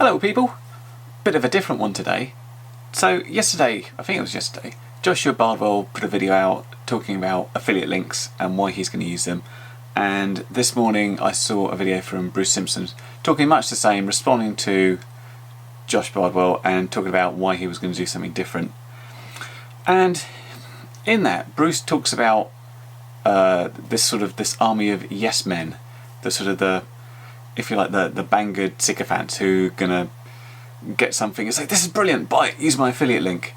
Hello people, bit of a different one today. So yesterday, I think it was yesterday, Joshua Bardwell put a video out talking about affiliate links and why he's going to use them, and this morning I saw a video from Bruce Simpsons talking much the same, responding to Josh Bardwell and talking about why he was going to do something different. And in that, Bruce talks about this army of yes men, if you like, the Banggood sycophants who are gonna get something and say, this is brilliant, buy it, use my affiliate link.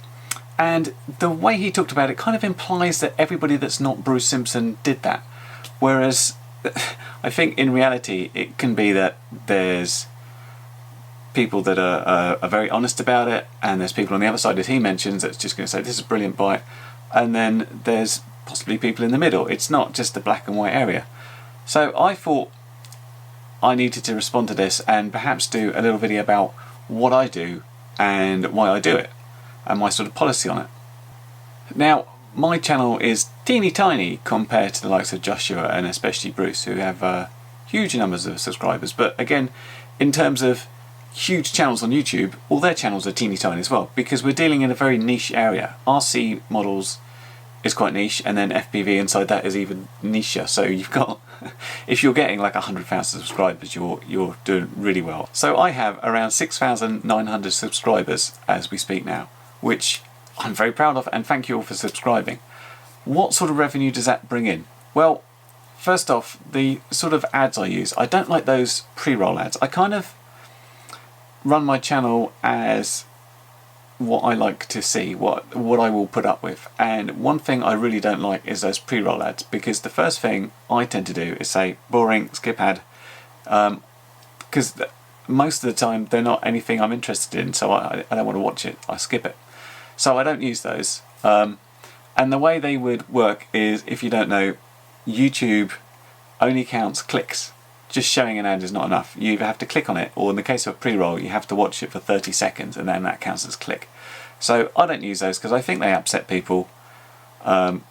And the way he talked about it kind of implies that everybody that's not Bruce Simpson did that. Whereas I think in reality it can be that there's people that are very honest about it, and there's people on the other side, as he mentions, that's just going to say this is brilliant, buy it. And then there's possibly people in the middle. It's not just the black and white area. So I thought I needed to respond to this and perhaps do a little video about what I do and why I do it and my sort of policy on it. Now, my channel is teeny tiny compared to the likes of Joshua and especially Bruce, who have huge numbers of subscribers, but again, in terms of huge channels on YouTube, all their channels are teeny tiny as well, because we're dealing in a very niche area. RC models is quite niche, and then FPV inside that is even nicher. So you've got, if you're getting like 100,000 subscribers, you're doing really well. So I have around 6,900 subscribers as we speak now, which I'm very proud of, and thank you all for subscribing. What sort of revenue does that bring in? Well, first off, the sort of ads I use, I don't like those pre-roll ads. I kind of run my channel as what I like to see, what I will put up with. And one thing I really don't like is those pre-roll ads, because the first thing I tend to do is say boring, skip ad, because most of the time they're not anything I'm interested in, so I don't want to watch it, I skip it. So I don't use those. And the way they would work is, if you don't know, YouTube only counts clicks. Just showing an ad is not enough. You either have to click on it, or in the case of a pre-roll, you have to watch it for 30 seconds and then that counts as click. So I don't use those because I think they upset people, and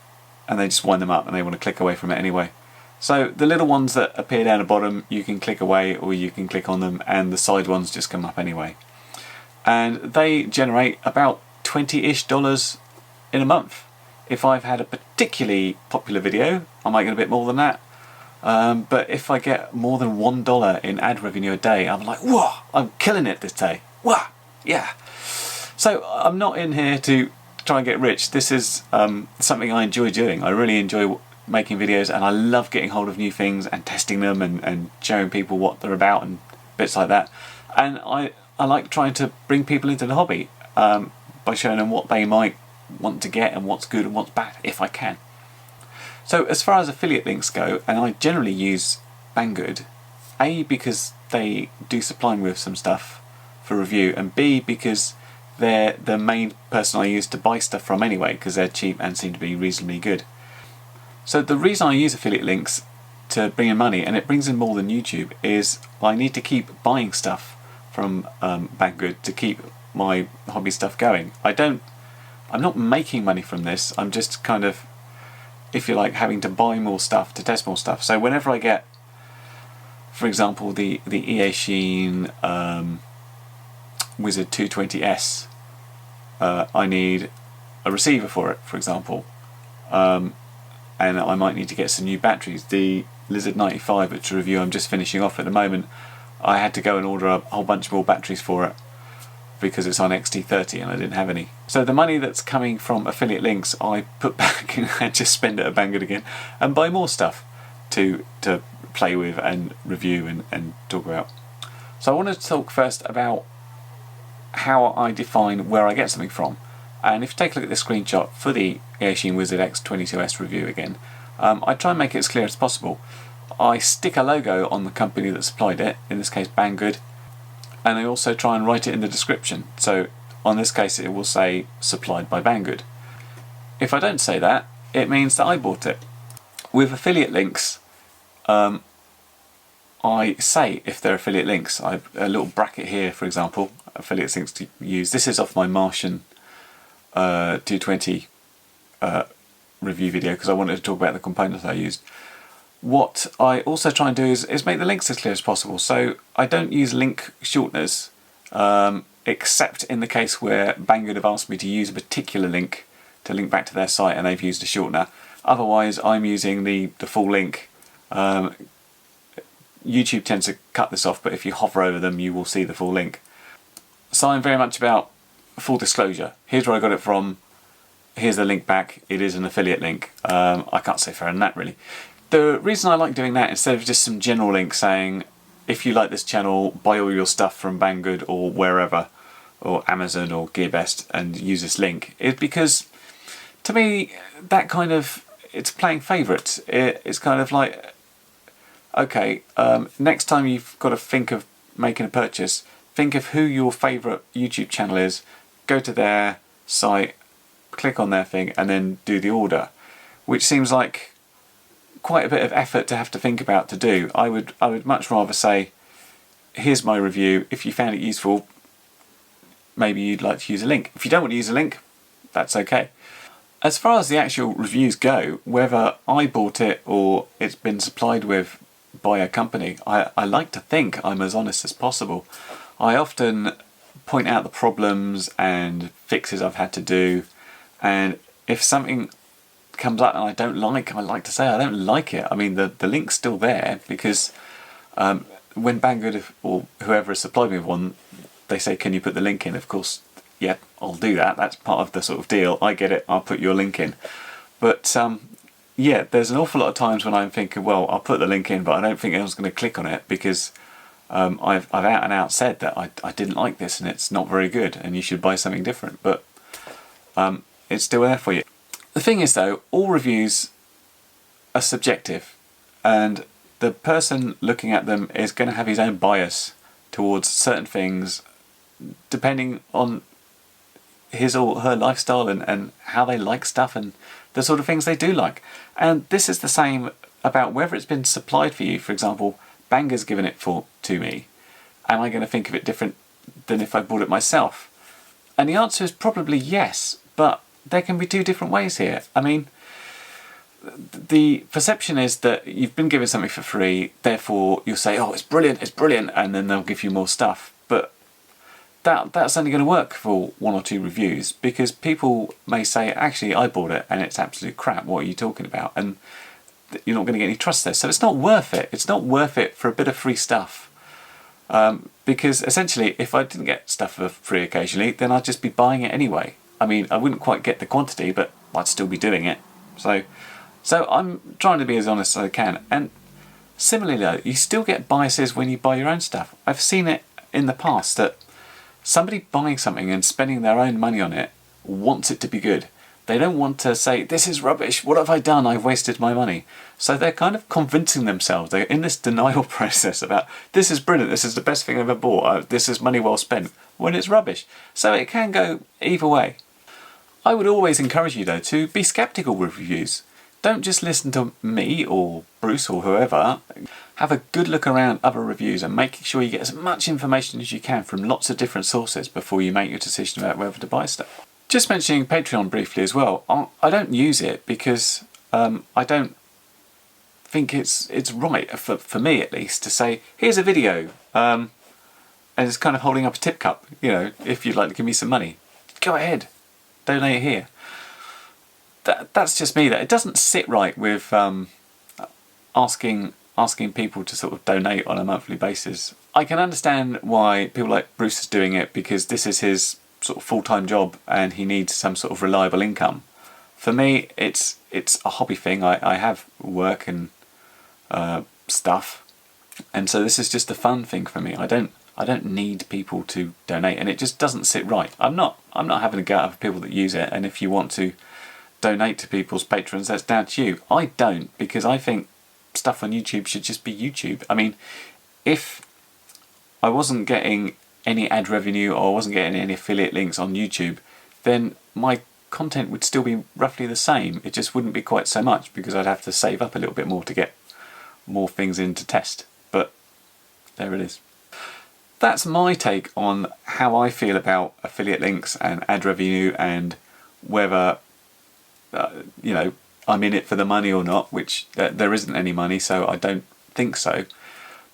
they just wind them up and they want to click away from it anyway. So the little ones that appear down the bottom, you can click away or you can click on them, and the side ones just come up anyway. And they generate about $20-ish in a month. If I've had a particularly popular video, I might get a bit more than that. But if I get more than $1 in ad revenue a day, I'm like, whoa, I'm killing it this day. Whoa, yeah. So I'm not in here to try and get rich. This is something I enjoy doing. I really enjoy making videos, and I love getting hold of new things and testing them and showing people what they're about and bits like that. And I like trying to bring people into the hobby by showing them what they might want to get and what's good and what's bad, if I can. So as far as affiliate links go, and I generally use Banggood, A, because they do supply me with some stuff for review, and B, because they're the main person I use to buy stuff from anyway, because they're cheap and seem to be reasonably good. So the reason I use affiliate links to bring in money, and it brings in more than YouTube, is I need to keep buying stuff from Banggood to keep my hobby stuff going. I'm not making money from this, I'm just kind of, if you like, having to buy more stuff to test more stuff. So whenever I get, for example, the Eachine Wizard 220S, I need a receiver for it, for example, and I might need to get some new batteries. The Lizard 95, which review I'm just finishing off at the moment, I had to go and order a whole bunch more batteries for it because it's on XT30 and I didn't have any. So the money that's coming from affiliate links I put back and just spend it at Banggood again and buy more stuff to play with and review and talk about. So I wanted to talk first about how I define where I get something from. And if you take a look at this screenshot for the Eachine Wizard X22S review again, I try and make it as clear as possible. I stick a logo on the company that supplied it, in this case Banggood, and I also try and write it in the description. So on this case it will say supplied by Banggood. If I don't say that, it means that I bought it. With affiliate links, I say if they're affiliate links. I have a little bracket here, for example, affiliate links to use. This is off my Martian 220 review video because I wanted to talk about the components I used. What I also try and do is make the links as clear as possible. So I don't use link shorteners except in the case where Banggood have asked me to use a particular link to link back to their site and they've used a shortener. Otherwise, I'm using the full link. YouTube tends to cut this off, but if you hover over them, you will see the full link. So I'm very much about full disclosure. Here's where I got it from. Here's the link back. It is an affiliate link. I can't say fairer than that, really. The reason I like doing that, instead of just some general link saying, if you like this channel, buy all your stuff from Banggood or wherever, or Amazon or GearBest, and use this link, is because, to me, that kind of, it's playing favourites. It's kind of like, okay, next time you've got to think of making a purchase, think of who your favourite YouTube channel is, go to their site, click on their thing, and then do the order, which seems like quite a bit of effort to have to think about to do. I would much rather say, here's my review. If you found it useful, maybe you'd like to use a link. If you don't want to use a link, that's okay. As far as the actual reviews go, whether I bought it or it's been supplied with by a company, I like to think I'm as honest as possible. I often point out the problems and fixes I've had to do, and if something comes up and I don't like, I like to say I don't like it. I mean, the link's still there, because when Banggood or whoever has supplied me with one, they say, can you put the link in? Of course, yeah, I'll do that. That's part of the sort of deal. I get it, I'll put your link in. But yeah, there's an awful lot of times when I'm thinking, well, I'll put the link in, but I don't think anyone's going to click on it, because I've out and out said that I didn't like this and it's not very good and you should buy something different. But it's still there for you. The thing is, though, all reviews are subjective, and the person looking at them is going to have his own bias towards certain things depending on his or her lifestyle and how they like stuff and the sort of things they do like. And this is the same about whether it's been supplied for you. For example, Banggood's given it to me. Am I going to think of it different than if I bought it myself? And the answer is probably yes, but there can be two different ways here. I mean, the perception is that you've been given something for free, therefore you'll say, oh, it's brilliant, and then they'll give you more stuff. But that's only going to work for one or two reviews, because people may say, actually, I bought it and it's absolute crap, what are you talking about? And you're not going to get any trust there. So it's not worth it. It's not worth it for a bit of free stuff. Because essentially, if I didn't get stuff for free occasionally, then I'd just be buying it anyway. I mean, I wouldn't quite get the quantity, but I'd still be doing it. So I'm trying to be as honest as I can. And similarly, though, you still get biases when you buy your own stuff. I've seen it in the past that somebody buying something and spending their own money on it wants it to be good. They don't want to say, this is rubbish, what have I done? I've wasted my money. So they're kind of convincing themselves. They're in this denial process about, this is brilliant, this is the best thing I've ever bought, this is money well spent, when it's rubbish. So it can go either way. I would always encourage you, though, to be sceptical with reviews. Don't just listen to me or Bruce or whoever. Have a good look around other reviews and make sure you get as much information as you can from lots of different sources before you make your decision about whether to buy stuff. Just mentioning Patreon briefly as well. I don't use it because I don't think it's right, for me at least, to say, here's a video, and it's kind of holding up a tip cup. You know, if you'd like to give me some money, go ahead, donate here. That's just me. That it doesn't sit right with asking people to sort of donate on a monthly basis. I can understand why people like Bruce is doing it, because this is his sort of full-time job and he needs some sort of reliable income. For me, it's a hobby thing. I have work and stuff, and so this is just a fun thing for me. I don't need people to donate, and it just doesn't sit right. I'm not having a go at people that use it, and if you want to donate to people's patrons, that's down to you. I don't, because I think stuff on YouTube should just be YouTube. I mean, if I wasn't getting any ad revenue or I wasn't getting any affiliate links on YouTube, then my content would still be roughly the same. It just wouldn't be quite so much, because I'd have to save up a little bit more to get more things in to test. But there it is. That's my take on how I feel about affiliate links and ad revenue, and whether you know, I'm in it for the money or not, which there isn't any money, so I don't think so.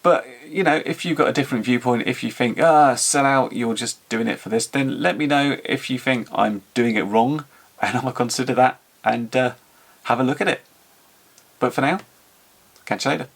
But, you know, if you've got a different viewpoint, if you think, sell out, you're just doing it for this, then let me know if you think I'm doing it wrong, and I'll consider that and have a look at it. But for now, catch you later.